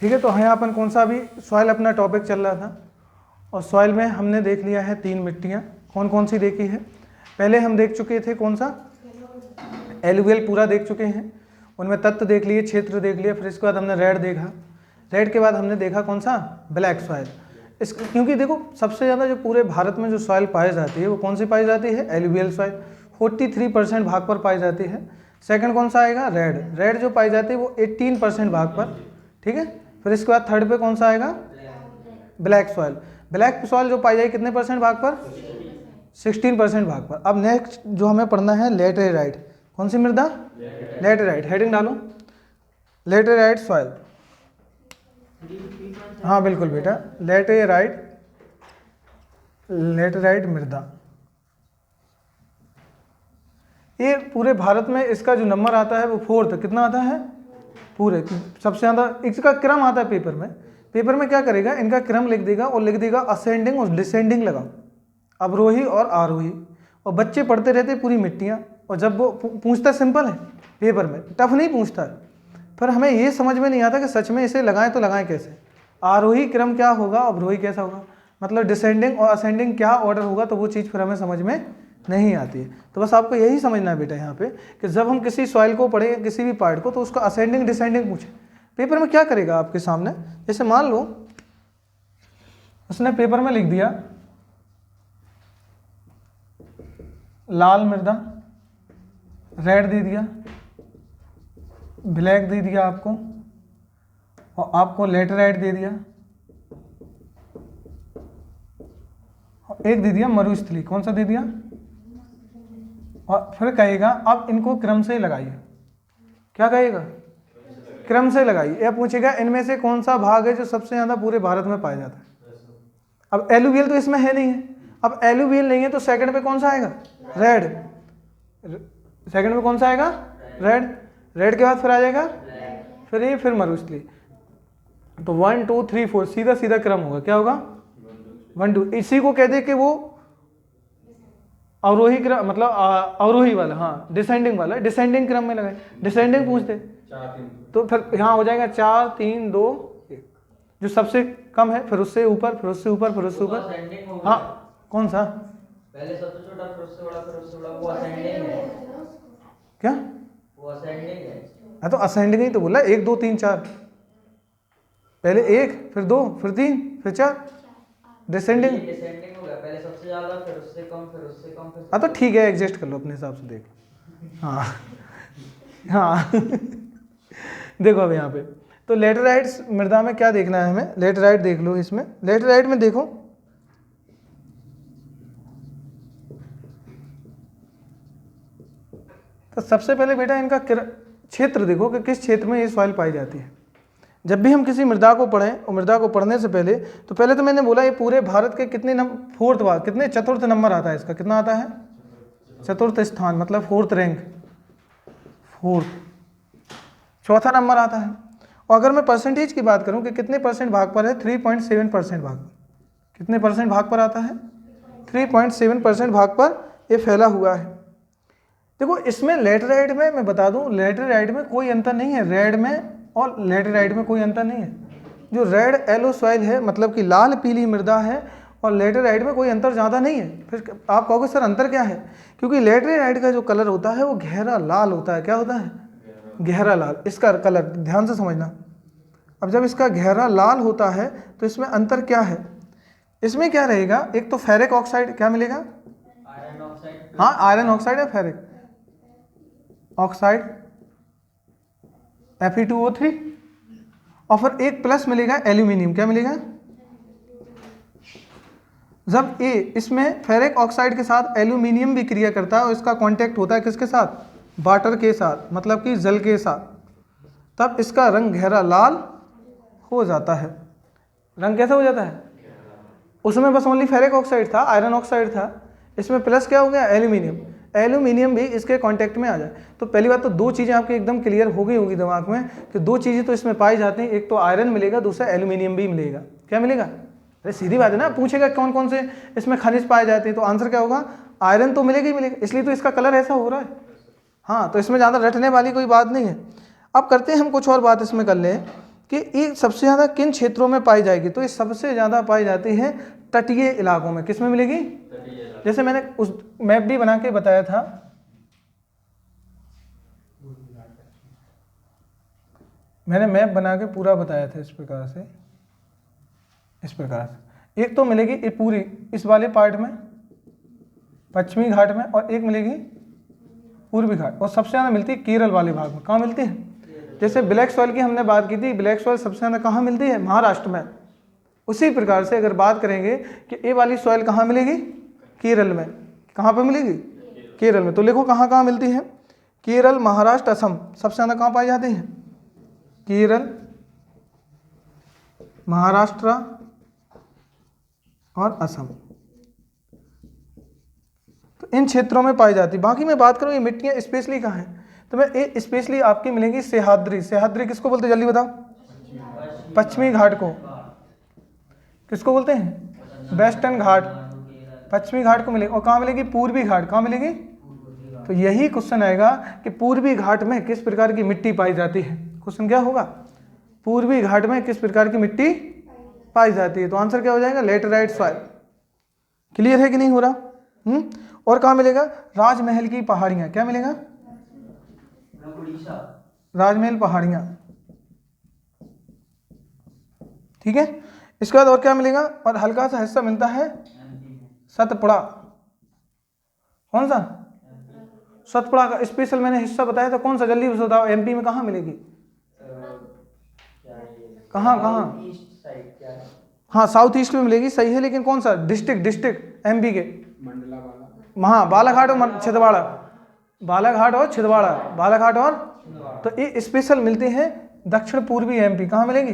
ठीक है, तो यहाँ अपन कौन सा अभी सॉइल अपना टॉपिक चल रहा था, और सॉइल में हमने देख लिया है 3 मिट्टियाँ। कौन कौन सी देखी है? पहले हम देख चुके थे कौन सा, एलुवियल पूरा देख चुके हैं, उनमें तत्व देख लिए, क्षेत्र देख लिया। फिर इसके बाद हमने रेड देखा, रेड के बाद हमने देखा कौन सा, ब्लैक सॉइल। इस क्योंकि देखो सबसे ज़्यादा जो पूरे भारत में जो सॉइल पाई जाती है वो कौन सी पाई जाती है, एलुवियल सॉइल, 43% भाग पर पाई जाती है। सेकंड कौन सा आएगा, रेड, रेड जो पाई जाती है वो 18% भाग पर, ठीक है। फिर इसके बाद थर्ड पे कौन सा आएगा, ब्लैक सॉइल, ब्लैक सॉइल जो पाई जाएगी कितने परसेंट भाग पर, 16% भाग पर। अब नेक्स्ट जो हमें पढ़ना है लेटेराइट, कौन सी मृदा, लेटेराइट, हेडिंग डालो लेटेराइट सॉइल। हाँ बिल्कुल बेटा, लेटेराइट, लेटेराइट मृदा। ये पूरे भारत में इसका जो नंबर आता है वो 4th, कितना आता है पूरे, सबसे ज़्यादा इसका क्रम आता है पेपर में। पेपर में क्या करेगा, इनका क्रम लिख देगा और लिख देगा असेंडिंग और डिसेंडिंग लगाओ, अवरोही और आरोही, और बच्चे पढ़ते रहते पूरी मिट्टियाँ, और जब वो पूछता सिंपल है पेपर में, टफ नहीं पूछता है। पर हमें ये समझ में नहीं आता कि सच में इसे लगाएं तो लगाएं कैसे, आरोही क्रम क्या होगा, अवरोही कैसा होगा, मतलब डिसेंडिंग और असेंडिंग क्या ऑर्डर होगा, तो वो चीज़ फिर हमें समझ में नहीं आती है। तो बस आपको यही समझना है बेटा यहाँ पे कि जब हम किसी सॉइल को पढ़ें, किसी भी पार्ट को, तो उसका असेंडिंग डिसेंडिंग पूछे। पेपर में क्या करेगा आपके सामने, जैसे मान लो उसने पेपर में लिख दिया लाल मृदा, रेड दे दिया, ब्लैक दे दिया आपको, और आपको लेटेराइट दे दिया, और एक दे दिया मरुस्थली, कौन सा दे दिया, और फिर कहेगा अब इनको क्रम से लगाइए। क्या कहेगा, क्रम से लगाइए। यह पूछेगा इनमें से कौन सा भाग है जो सबसे ज़्यादा पूरे भारत में पाया जाता है। अब एलुवियल तो इसमें है नहीं है, अब एलुवियल नहीं है तो सेकंड पे कौन सा आएगा, रेड, सेकंड पे कौन सा आएगा, रेड, रेड के बाद फिर आ जाएगा फिर ये, फिर मरुस्थली। तो 1 2 3 4 सीधा सीधा क्रम होगा, क्या होगा 1 2। इसी को कहते कि वो अवरोही क्रम, मतलब अवरोही वाला, हाँ डिसेंडिंग वाला, डिसेंडिंग क्रम में लगाए, डिसेंडिंग पूछते तो फिर यहाँ हो जाएगा 4 3 2 1, जो सबसे कम है फिर उससे ऊपर, फिर उससे ऊपर, फिर उससे ऊपर। हाँ कौन सा, पहले सबसे छोटा, फिर उससे बड़ा, फिर उससे बड़ा, वो असेंडिंग है क्या, वो असेंडिंग है। हाँ तो असेंडिंग ही तो बोला, 1 2 3 4, पहले 1 फिर 2 फिर 3 फिर 4, डिसेंडिंग डिसेंडिंग हो गया, पहले सबसे ज्यादा, फिर उससे कम, फिर उससे कम, फिर हाँ तो ठीक है, एडजस्ट कर लो अपने हिसाब से, देख हाँ हाँ देखो अब यहाँ पे तो लेटेराइट मृदा में क्या देखना है हमें, लेटेराइट देख लो। इसमें लेटेराइट में देखो तो सबसे पहले बेटा इनका क्षेत्र देखो कि किस क्षेत्र में ये सॉइल पाई जाती है। जब भी हम किसी मृदा को पढ़ें, और मृदा को पढ़ने से पहले तो पहले तो मैंने बोला ये पूरे भारत के कितने फोर्थ बार, कितने चतुर्थ नंबर आता है इसका, कितना आता है, चतुर्थ स्थान, मतलब 4th रैंक, 4th, चौथा नंबर आता है। और अगर मैं परसेंटेज की बात करूं कि कितने परसेंट भाग पर है, 3.7% भाग पर, कितने परसेंट भाग पर आता है, 3.7% भाग पर ये फैला हुआ है। देखो इसमें लेटेराइट में मैं बता दूं, लेटेराइट में कोई अंतर नहीं है, रेड में और लेटेराइट में कोई अंतर नहीं है। जो रेड एलो सॉइल है, मतलब कि लाल पीली मृदा है, और लेटेराइट में कोई अंतर ज़्यादा नहीं है। फिर आप कहोगे सर अंतर क्या है, क्योंकि लेटेराइट का जो कलर होता है वो गहरा लाल होता है। क्या होता है, गहरा लाल, इसका कलर ध्यान से समझना। अब जब इसका गहरा लाल होता है तो इसमें अंतर क्या है, इसमें क्या रहेगा, एक तो फेरिक ऑक्साइड क्या मिलेगा, आयरन ऑक्साइड, हाँ आयरन ऑक्साइड या फेरिक ऑक्साइड Fe2O3, और फिर एक प्लस मिलेगा एल्यूमिनियम, क्या मिलेगा, जब ए इसमें फेरिक ऑक्साइड के साथ एल्यूमिनियम भी क्रिया करता है और इसका कांटेक्ट होता है किसके साथ, वाटर के साथ, मतलब कि जल के साथ, तब इसका रंग गहरा लाल हो जाता है। रंग कैसा हो जाता है, उसमें बस ओनली फेरिक ऑक्साइड था, आयरन ऑक्साइड था, इसमें प्लस क्या हो गया, एल्यूमिनियम, एल्यूमिनियम भी इसके कांटेक्ट में आ जाए। तो पहली बात तो 2 चीज़ें आपकी एकदम क्लियर हो गई होगी दिमाग में कि 2 चीज़ें तो इसमें पाई जाती हैं, एक तो आयरन मिलेगा, दूसरा एल्यूमिनियम भी मिलेगा। क्या मिलेगा, अरे सीधी बात है ना, पूछेगा कौन कौन से इसमें खनिज पाए जाते हैं, तो आंसर क्या होगा, आयरन तो मिलेगा ही मिलेगा, इसलिए तो इसका कलर ऐसा हो रहा है। हाँ तो इसमें ज़्यादा रटने वाली कोई बात नहीं है। अब करते हैं हम कुछ और बात इसमें कर लें कि ये सबसे ज़्यादा किन क्षेत्रों में पाई जाएगी, तो ये सबसे ज़्यादा पाई जाती है तटीय इलाकों में। किस में मिलेगी? जैसे मैंने उस मैप भी बना के बताया था, मैंने मैप बना के पूरा बताया था इस प्रकार से, इस प्रकार से। एक तो मिलेगी ये पूरी इस वाले पार्ट में, पश्चिमी घाट में, और एक मिलेगी पूर्वी घाट, और सबसे ज़्यादा मिलती है केरल वाले भाग में। कहाँ मिलती है? जैसे ब्लैक सॉइल की हमने बात की थी, ब्लैक सॉइल सबसे ज़्यादा कहाँ मिलती है? महाराष्ट्र में। उसी प्रकार से अगर बात करेंगे कि ये वाली सॉइल कहाँ मिलेगी? केरल में। कहाँ पे मिलेगी? केरल में। तो लिखो कहाँ कहाँ मिलती है? केरल, महाराष्ट्र, असम। सबसे ज़्यादा कहाँ पाई जाती है? केरल, महाराष्ट्र और असम। तो इन क्षेत्रों में पाई जाती है। बाकी मैं बात करूँ ये मिट्टियाँ स्पेशली कहाँ हैं, तो मैं ये स्पेशली आपकी मिलेंगी सह्याद्री। सह्याद्री किसको बोलते हैं, जल्दी बताओ? पश्चिमी घाट को। किसको बोलते हैं? वेस्टर्न घाट। पश्चिमी घाट को मिलेगी। और कहाँ मिलेगी? पूर्वी घाट। कहाँ मिलेगी? तो यही क्वेश्चन आएगा कि पूर्वी घाट में किस प्रकार की मिट्टी पाई जाती है। क्वेश्चन क्या होगा? पूर्वी घाट में किस प्रकार की मिट्टी पाई जाती है। तो आंसर क्या हो जाएगा? Laterite soil. क्लियर है कि नहीं हो रहा? और कहाँ मिलेगा? राजमहल की पहाड़ियाँ। क्या मिलेगा? राजमहल पहाड़ियाँ। ठीक है। इसके बाद और क्या मिलेगा? और हल्का सा हिस्सा मिलता है सतपुड़ा। कौन सा? सतपुड़ा का स्पेशल मैंने हिस्सा बताया था। कौन सा? जल्दी बताओ। एमपी में कहाँ मिलेगी? कहाँ कहाँ? हाँ, साउथ ईस्ट में मिलेगी, सही है। लेकिन कौन सा डिस्ट्रिक्ट एमपी के? हाँ, बालाघाट और छिंदवाड़ा। बालाघाट और छिंदवाड़ा, बालाघाट और, तो ये स्पेशल मिलते हैं दक्षिण पूर्वी एमपी। कहाँ मिलेगी?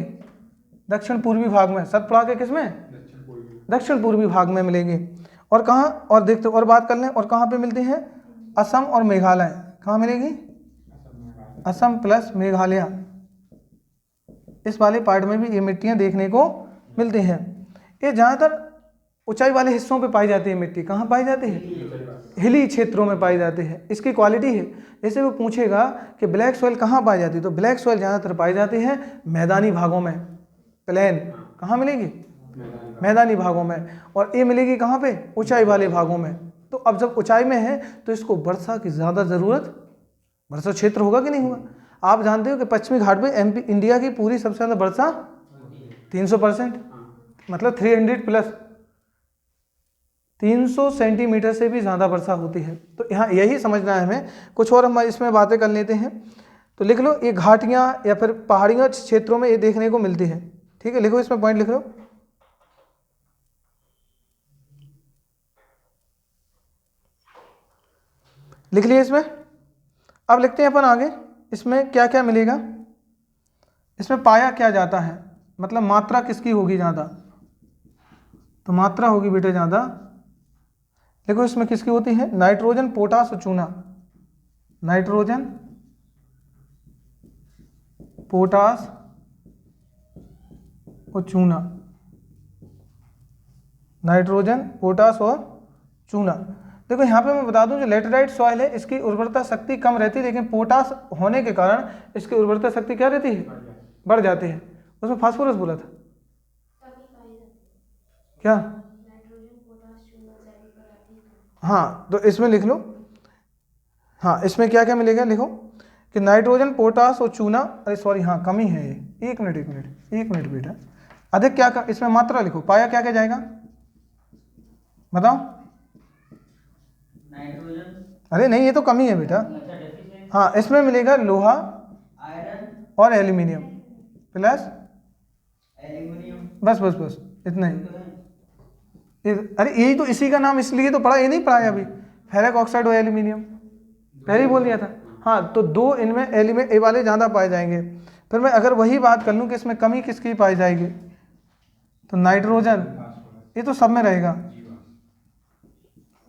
दक्षिण पूर्वी भाग में। सतपुड़ा के किस में? दक्षिण पूर्वी भाग में मिलेगी। और कहाँ? और देखते और बात कर लें, और कहाँ पे मिलती हैं? असम और मेघालय। कहाँ मिलेगी? असम प्लस मेघालय। इस वाले पार्ट में भी ये मिट्टियाँ देखने को मिलती हैं। ये ज़्यादातर ऊंचाई वाले हिस्सों पे पाई जाती है मिट्टी। कहाँ पाई जाती है? हिली क्षेत्रों में पाई जाती है। इसकी क्वालिटी है, जैसे वो पूछेगा कि ब्लैक सॉइल कहाँ पाई जाती है, तो ब्लैक सॉइल ज़्यादातर पाई जाती है मैदानी भागों में, प्लेन। कहाँ मिलेगी? मैदानी भागों में। और ये मिलेगी कहाँ पे? ऊंचाई वाले भागों में। तो अब जब ऊंचाई में है तो इसको वर्षा की ज़्यादा ज़रूरत, वर्षा क्षेत्र होगा कि नहीं होगा? आप जानते हो कि पश्चिमी घाट पे एमपी इंडिया की पूरी सबसे ज़्यादा वर्षा 300%, मतलब 300 प्लस 300 सेंटीमीटर से भी ज़्यादा वर्षा होती है। तो यहाँ यही समझना है हमें। कुछ और हम इसमें बातें कर लेते हैं। तो लिख लो, ये घाटियाँ या फिर पहाड़ियों क्षेत्रों में ये देखने को मिलती है। ठीक है, लिखो, इसमें पॉइंट लिख लो। लिख लिए इसमें। अब लिखते हैं अपन आगे, इसमें क्या क्या मिलेगा, इसमें पाया क्या जाता है, मतलब मात्रा किसकी होगी ज़्यादा, तो मात्रा होगी बेटे ज़्यादा। देखो इसमें किसकी होती है? नाइट्रोजन, पोटास और चूना। नाइट्रोजन, पोटास और चूना। नाइट्रोजन, पोटास और चूना। देखो यहाँ पे मैं बता दूं, जो लेटेराइट सॉइल है इसकी उर्वरता शक्ति कम रहती है, लेकिन पोटास होने के कारण इसकी उर्वरता शक्ति क्या रहती है? बढ़ जाती है। उसमें फास्फोरस बोला था क्या? हाँ, तो इसमें लिख लो। हाँ, इसमें क्या क्या मिलेगा, लिखो कि नाइट्रोजन, पोटास और चूना। अरे सॉरी, हाँ कमी है ये। एक मिनट बेटा। अधिक क्या इसमें मात्रा लिखो। पाया क्या क्या जाएगा बताओ? नाइट्रोजन। अरे नहीं, ये तो कमी है बेटा। हाँ, इसमें मिलेगा लोहा, आयरन और एल्यूमिनियम प्लस, एल्यूमिनियम। बस इतना ही। अरे यही तो, इसी का नाम इसलिए तो पढ़ा, ये नहीं पढ़ाया अभी, फेरिक ऑक्साइड और एल्यूमिनियम पहले ही बोल दिया था। हाँ, तो दो इनमें एलिमेंट ए वाले ज़्यादा पाए जाएंगे। फिर मैं अगर वही बात कर लूँ कि इसमें कमी किसकी पाई जाएगी, तो नाइट्रोजन, ये तो सब में रहेगा।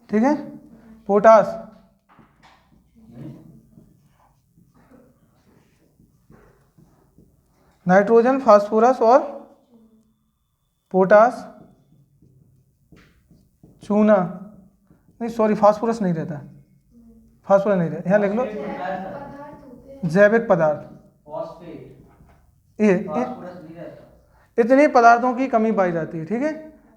ठीक है, पोटास, नाइट्रोजन, फास्फोरस और पोटास, चूना, नहीं सॉरी फास्फोरस नहीं रहता, फास्फोरस नहीं रहता। यहाँ लिख लो जैविक पदार्थ। फॉस्फेट, फास्फोरस नहीं रहता। इतने पदार्थों की कमी पाई जाती है। ठीक है,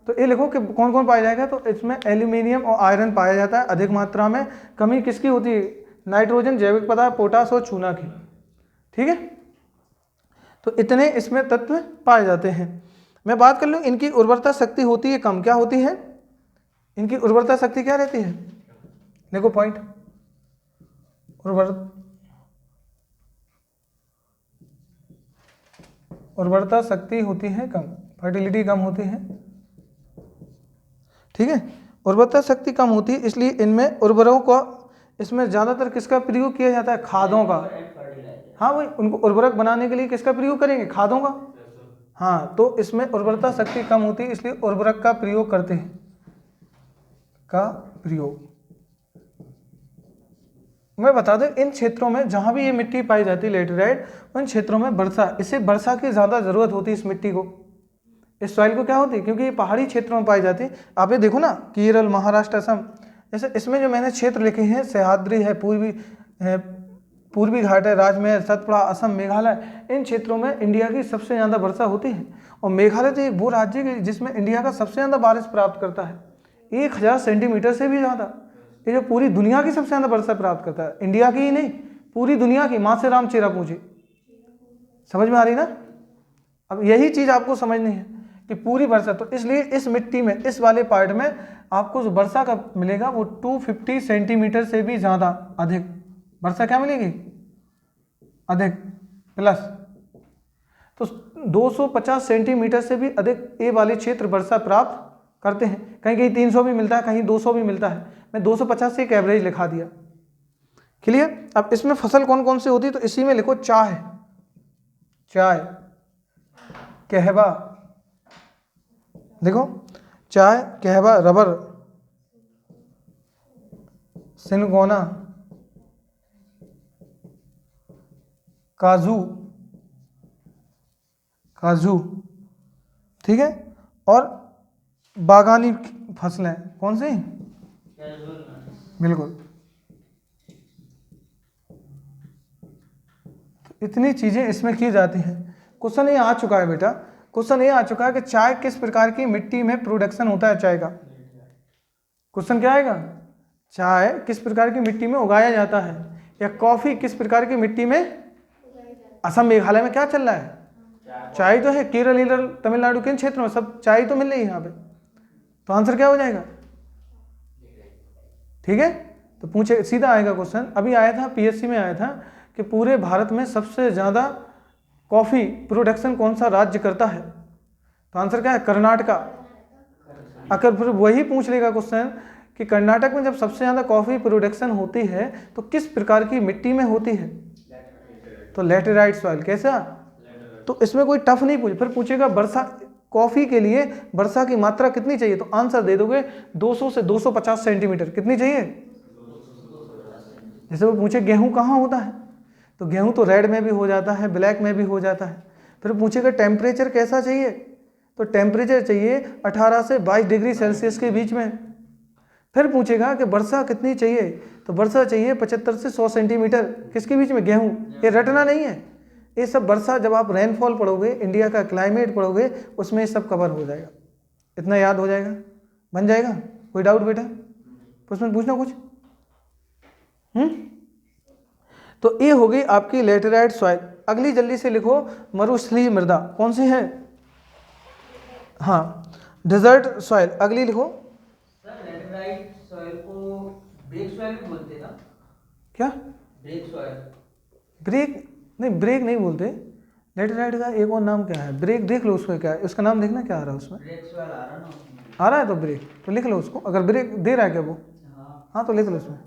तो ये लिखो कि कौन कौन पाया जाएगा। तो इसमें एल्यूमिनियम और आयरन पाया जाता है अधिक मात्रा में। कमी किसकी होती है? नाइट्रोजन, जैविक पदार्थ, पोटास और चूना की। ठीक है, तो इतने इसमें तत्व पाए जाते हैं। मैं बात कर लूँ, इनकी उर्वरता शक्ति होती है कम। क्या होती है? इनकी उर्वरता शक्ति क्या रहती है? देखो पॉइंट, उर्वरता शक्ति होती है कम, फर्टिलिटी कम होती है। ठीक है, उर्वरता शक्ति कम होती है, इसलिए इनमें उर्वरकों का, इसमें ज़्यादातर किसका प्रयोग किया जाता है? खादों का। हाँ वही, उनको उर्वरक बनाने के लिए किसका प्रयोग करेंगे? खादों का। हाँ, तो इसमें उर्वरता शक्ति कम होती है, इसलिए उर्वरक का प्रयोग करते हैं, का प्रयोग। मैं बता दूं, इन क्षेत्रों में जहाँ भी ये मिट्टी पाई जाती है लेटेराइट, उन क्षेत्रों में वर्षा, इसे वर्षा की ज़्यादा ज़रूरत होती है इस मिट्टी को, इस सॉइल को। क्या होती है? क्योंकि ये पहाड़ी क्षेत्रों में पाई जाती है। आप ये देखो ना, केरल, महाराष्ट्र, असम, जैसे इसमें जो मैंने क्षेत्र लिखे हैं, सह्याद्री है, पूर्वी घाट है, राजमहल, सतपुड़ा, असम, मेघालय, इन क्षेत्रों में इंडिया की सबसे ज़्यादा वर्षा होती है। और मेघालय तो एक वो राज्य है जिसमें इंडिया का सबसे ज़्यादा बारिश प्राप्त करता है, 1000 सेंटीमीटर से भी ज़्यादा। ये जो पूरी दुनिया की सबसे ज़्यादा वर्षा प्राप्त करता है, इंडिया की ही नहीं, पूरी दुनिया की। माँ से राम चेरा पूछे। समझ में आ रही ना? अब यही चीज़ आपको समझनी है कि पूरी वर्षा, तो इसलिए इस मिट्टी में, इस वाले पार्ट में आपको जो वर्षा का मिलेगा वो 250 सेंटीमीटर से भी ज़्यादा अधिक वर्षा क्या मिलेगी? अधिक प्लस। तो 250 सेंटीमीटर से भी अधिक ये वाले क्षेत्र वर्षा प्राप्त करते हैं। कहीं कहीं 300 भी मिलता है, कहीं 200 भी मिलता है। मैं 250 से एक एवरेज लिखा दिया। क्लियर? अब इसमें फसल कौन कौन सी होती है? तो इसी में लिखो चाय, कहवा, देखो चाय, कहवा, रबर, सिनगोना, काजू, ठीक है, और बागानी फसलें कौन सी? बिल्कुल। इतनी चीजें इसमें की जाती हैं। क्वेश्चन ये आ चुका है बेटा, क्वेश्चन ये आ चुका है कि चाय किस प्रकार की मिट्टी में प्रोडक्शन होता है चाय का। क्वेश्चन क्या आएगा? चाय किस प्रकार की मिट्टी में उगाया जाता है, या कॉफी किस प्रकार की मिट्टी में। असम, मेघालय में क्या चल रहा है? चाय तो है। केरल, तमिलनाडु के क्षेत्रों में सब चाय तो मिल रही है यहाँ पे। तो आंसर क्या हो जाएगा? ठीक है, तो पूछे सीधा आएगा क्वेश्चन। अभी आया था, पीएससी में आया था कि पूरे भारत में सबसे ज़्यादा कॉफ़ी प्रोडक्शन कौन सा राज्य करता है। तो आंसर क्या है? कर्नाटका। अगर फिर वही पूछ लेगा क्वेश्चन कि कर्नाटक में जब सबसे ज़्यादा कॉफ़ी प्रोडक्शन होती है तो किस प्रकार की मिट्टी में होती है, तो लैटेराइट सॉइल। कैसा? तो इसमें कोई टफ नहीं पूछ, फिर पूछेगा वर्षा, कॉफ़ी के लिए वर्षा की मात्रा कितनी चाहिए, तो आंसर दे दोगे 200 से 250 सेंटीमीटर। कितनी चाहिए? जैसे वो पूछे गेहूं कहाँ होता है, तो गेहूं तो रेड में भी हो जाता है, ब्लैक में भी हो जाता है। फिर पूछेगा टेम्परेचर कैसा चाहिए, तो टेम्परेचर चाहिए 18 से 22 डिग्री सेल्सियस के बीच में। फिर पूछेगा कि वर्षा कितनी चाहिए, तो वर्षा चाहिए 75 से 100 सेंटीमीटर। किसके बीच में? गेहूं। ये रटना नहीं है, ये सब वर्षा जब आप रेनफॉल पढ़ोगे, इंडिया का क्लाइमेट पढ़ोगे, उसमें ये सब कवर हो जाएगा। इतना याद हो जाएगा, बन जाएगा। कोई डाउट बेटा? उसमें पूछना कुछ? तो ये हो गई आपकी लैटेराइट सॉइल। अगली जल्दी से लिखो, मरुस्थलीय मृदा कौन सी है? हाँ, डेजर्ट सॉइल। अगली लिखो। सर लैटेराइट सॉइल को ब्रेक सॉइल भी बोलते हैं ना? क्या? Brick soil. ब्रेक नहीं, ब्रेक नहीं बोलते। लैटेराइट का एक और नाम क्या है? ब्रेक देख लो उसका क्या है, उसका नाम देखना क्या आ रहा है उसमें। ब्रेक सॉइल आ रहा ना उसमें। आ रहा है तो ब्रेक, तो लिख लो उसको। अगर ब्रेक दे रहा है क्या वो? हाँ तो लिख लो उसमें।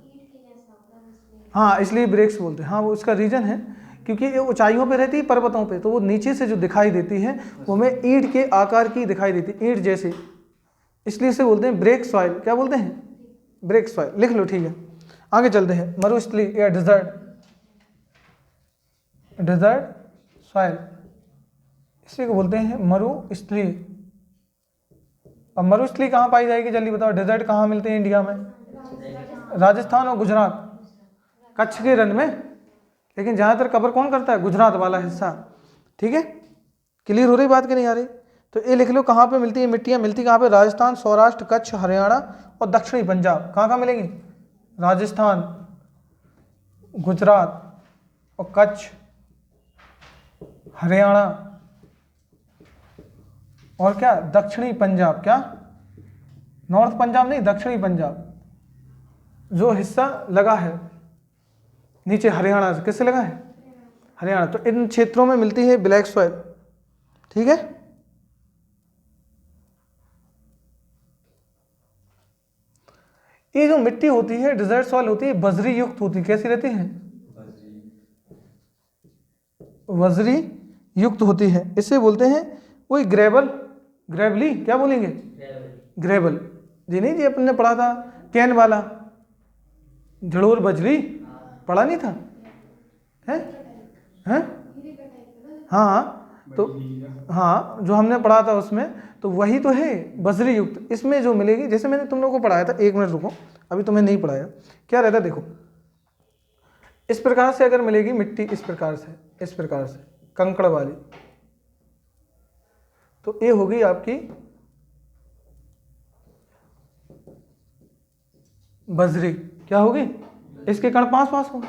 हाँ, इसलिए ब्रेक्स बोलते हैं। हाँ, वो इसका रीज़न है क्योंकि ये ऊंचाइयों पे रहती है, पर्वतों पे, तो वो नीचे से जो दिखाई देती है वो हमें ईंट के आकार की दिखाई देती है, ईंट जैसे, इसलिए इसे बोलते हैं ब्रेक सॉइल। क्या बोलते हैं? Brick soil. लिख लो, ठीक है। आगे चलते हैं। मरुस्थलीय या डेजर्ट सॉइल, इसी को बोलते हैं मरुस्थलीय। अब मरुस्थलीय कहाँ पाई जाएगी जल्दी बताओ? डेजर्ट कहाँ मिलते हैं इंडिया में? राजस्थान और गुजरात, कच्छ के रन में, लेकिन ज़्यादातर कवर कौन करता है? गुजरात वाला हिस्सा। ठीक है, क्लियर हो रही बात कि नहीं आ रही? तो ये लिख लो कहाँ पे मिलती है मिट्टियाँ, मिलती कहाँ पे? राजस्थान, सौराष्ट्र, कच्छ, हरियाणा और दक्षिणी पंजाब। कहाँ कहाँ मिलेंगी? राजस्थान, गुजरात और कच्छ, हरियाणा और क्या? दक्षिणी पंजाब। क्या? नॉर्थ पंजाब नहीं, दक्षिणी पंजाब। जो हिस्सा लगा है नीचे हरियाणा से, किससे लगा है? हरियाणा। तो इन क्षेत्रों में मिलती है ब्लैक सॉइल। ठीक है, ये जो मिट्टी होती है डिजर्ट सॉइल होती है, बजरी युक्त होती है। कैसी रहती है? बजरी युक्त होती है। इसे बोलते हैं वही ग्रेवल, ग्रेवली, क्या बोलेंगे? ग्रेवल। जी नहीं जी, अपन ने पढ़ा था कैन वाला, जड़ोर बजरी, पढ़ा नहीं था? है? हैं? हाँ, तो हाँ जो हमने पढ़ा था उसमें, तो वही तो है बजरी युक्त। इसमें जो मिलेगी, जैसे मैंने तुम लोगों को पढ़ाया था, एक मिनट रुको, अभी तुम्हें नहीं पढ़ाया। क्या रहता है देखो, इस प्रकार से अगर मिलेगी मिट्टी, इस प्रकार से, इस प्रकार से कंकड़ वाली, तो ये होगी आपकी बजरी। क्या होगी? इसके कण पास पास होंगे।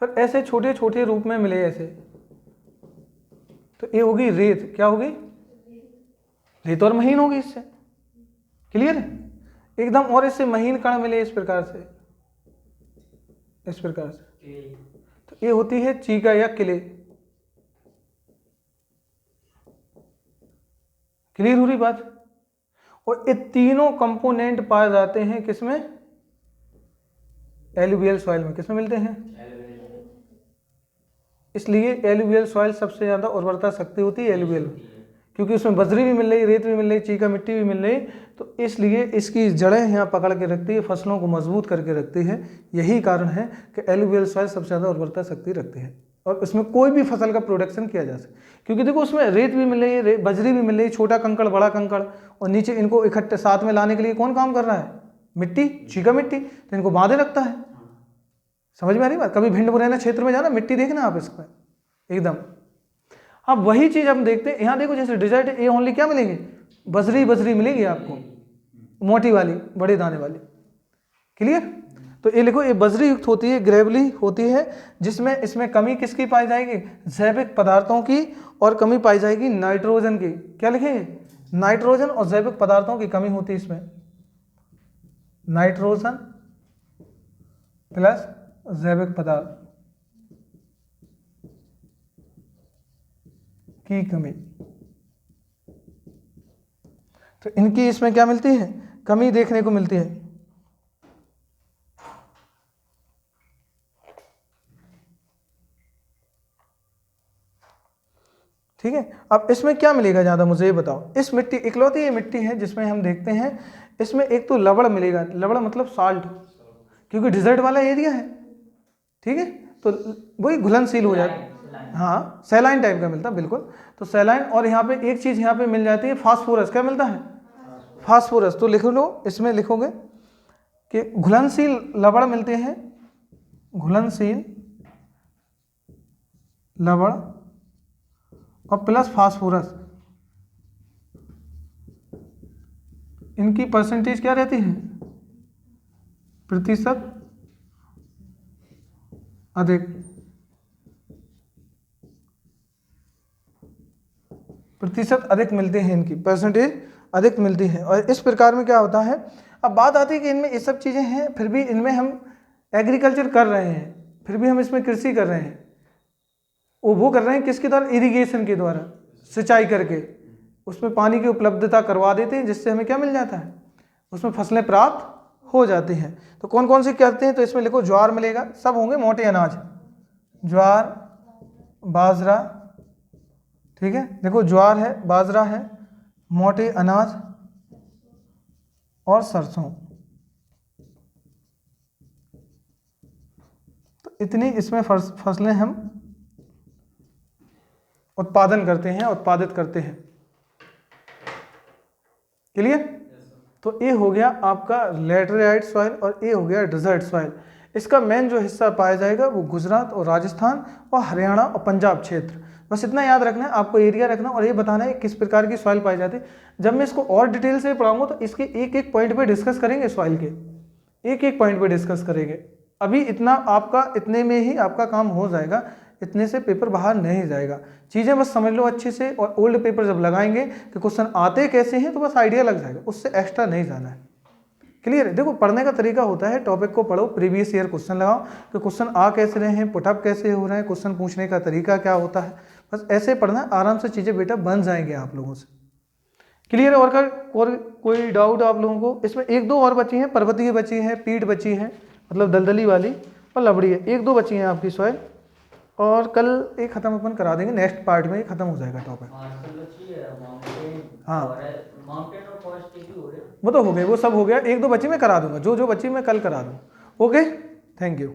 फिर ऐसे छोटे छोटे रूप में मिले ऐसे, तो ये होगी रेत। क्या होगी? रेत और महीन होगी इससे। क्लियर है एकदम? और इससे महीन कण मिले इस प्रकार से, इस प्रकार से, तो ये होती है चीका या किले। क्लियर हो रही बात? और ये तीनों कंपोनेंट पाए जाते हैं किसमें? एलुवियल सॉइल में। किसमें मिलते हैं? इसलिए एलुवियल सॉइल सबसे ज्यादा उर्वरता शक्ति होती है एलुवियल, क्योंकि उसमें बजरी भी मिल रही, रेत भी मिल रही, चीका मिट्टी भी मिल रही, तो इसलिए इसकी जड़ें यहाँ पकड़ के रखती है, फसलों को मजबूत करके रखती है। यही कारण है कि एलुवियल सॉइल सबसे ज़्यादा उर्वरता शक्ति रखती है और उसमें कोई भी फसल का प्रोडक्शन किया जा सके। क्योंकि देखो उसमें रेत भी मिल रही है, बजरी भी मिल रही है, छोटा कंकड़ बड़ा कंकड़, और नीचे इनको इकट्ठे साथ में लाने के लिए कौन काम कर रहा है? मिट्टी, चीका मिट्टी, तो इनको बांधे रखता है। समझ में आ रही बात? कभी भिंड मुरैना क्षेत्र में जाना, मिट्टी देखना आप इसका एकदम। अब वही चीज हम देखते हैं यहाँ, देखो जैसे डिजर्ट है, ये ओनली क्या मिलेंगे? बजरी, बजरी मिलेगी आपको, मोटी वाली, बड़े दाने वाली। क्लियर? तो ये लिखो, ये बजरी युक्त होती है, ग्रेवली होती है, जिसमें इसमें कमी किसकी पाई जाएगी? जैविक पदार्थों की, और कमी पाई जाएगी नाइट्रोजन की। क्या लिखेंगे? नाइट्रोजन और जैविक पदार्थों की कमी होती है इसमें। नाइट्रोजन प्लस जैविक पदार्थ की कमी, तो इनकी इसमें क्या मिलती है? कमी देखने को मिलती है। ठीक है, अब इसमें क्या मिलेगा ज़्यादा, मुझे ये बताओ। इस मिट्टी, इकलौती ये मिट्टी है जिसमें हम देखते हैं इसमें एक तो लवण मिलेगा, लवण मतलब साल्ट, क्योंकि डिजर्ट वाला एरिया है। ठीक है, तो वही घुलनशील हो जाता है। हाँ, सैलाइन टाइप का मिलता है, बिल्कुल। तो सैलाइन, और यहाँ पे एक चीज़ यहाँ पे मिल जाती है, फास्फोरस। क्या मिलता है? फास्फोरस। तो लिख लो, इसमें लिखोगे कि घुलनशील लवण मिलते हैं, घुलनशील लवण और प्लस फास्फोरस। इनकी परसेंटेज क्या रहती है? प्रतिशत अधिक, प्रतिशत अधिक मिलते हैं, इनकी परसेंटेज अधिक मिलती है। और इस प्रकार में क्या होता है, अब बात आती है कि इनमें ये सब चीज़ें हैं, फिर भी इनमें हम एग्रीकल्चर कर रहे हैं, फिर भी हम इसमें कृषि कर रहे हैं। वो कर रहे हैं किसके द्वारा? इरिगेशन के द्वारा, सिंचाई करके उसमें पानी की उपलब्धता करवा देते हैं, जिससे हमें क्या मिल जाता है? उसमें फसलें प्राप्त हो जाती हैं। तो कौन कौन से करते हैं? तो इसमें लिखो, ज्वार मिलेगा, सब होंगे मोटे अनाज, ज्वार, बाजरा। ठीक है, देखो ज्वार है, बाजरा है, मोटे अनाज और सरसों। तो इतनी इसमें फसलें हम उत्पादन करते हैं, उत्पादित करते हैं। क्लियर? तो ये हो गया आपका लैटेराइट सॉइल और ये हो गया डिजर्ट सॉइल। इसका मेन जो हिस्सा पाया जाएगा वो गुजरात और राजस्थान और हरियाणा और पंजाब क्षेत्र, बस इतना याद रखना है आपको, एरिया रखना और ये बताना है किस प्रकार की सॉइल पाई जाती है। जब मैं इसको और डिटेल से पढ़ाऊंगा तो इसके एक एक पॉइंट पे डिस्कस करेंगे, सॉइल के एक एक पॉइंट पे डिस्कस करेंगे। अभी इतना आपका, इतने में ही आपका काम हो जाएगा, इतने से पेपर बाहर नहीं जाएगा। चीज़ें बस समझ लो अच्छे से, और ओल्ड पेपर जब लगाएंगे कि क्वेश्चन आते कैसे हैं तो बस आइडिया लग जाएगा, उससे एक्स्ट्रा नहीं जाना है। क्लियर है? देखो पढ़ने का तरीका होता है, टॉपिक को पढ़ो, प्रीवियस ईयर क्वेश्चन लगाओ कि क्वेश्चन आ कैसे रहे हैं, पुटअप कैसे हो रहे हैं, क्वेश्चन पूछने का तरीका क्या होता है, बस ऐसे पढ़ना, आराम से चीज़ें बेटा बन जाएंगे आप लोगों से। क्लियर है? और कोई डाउट आप लोगों को? इसमें एक दो और बची हैं, पर्वतीय बची है, पीठ बची है, मतलब दलदली वाली, और लबड़ी है, एक दो बची हैं आपकी सॉइल, और कल एक खत्म अपन करा देंगे, नेक्स्ट पार्ट में ये खत्म हो जाएगा टॉपिक। हाँ माउंटेन और फॉरेस्ट के भी हो रहे हैं। वो तो हो गए, वो सब हो गया, एक दो बची मैं करा दूंगा, जो जो बची मैं कल करा दूँ। Okay, thank you.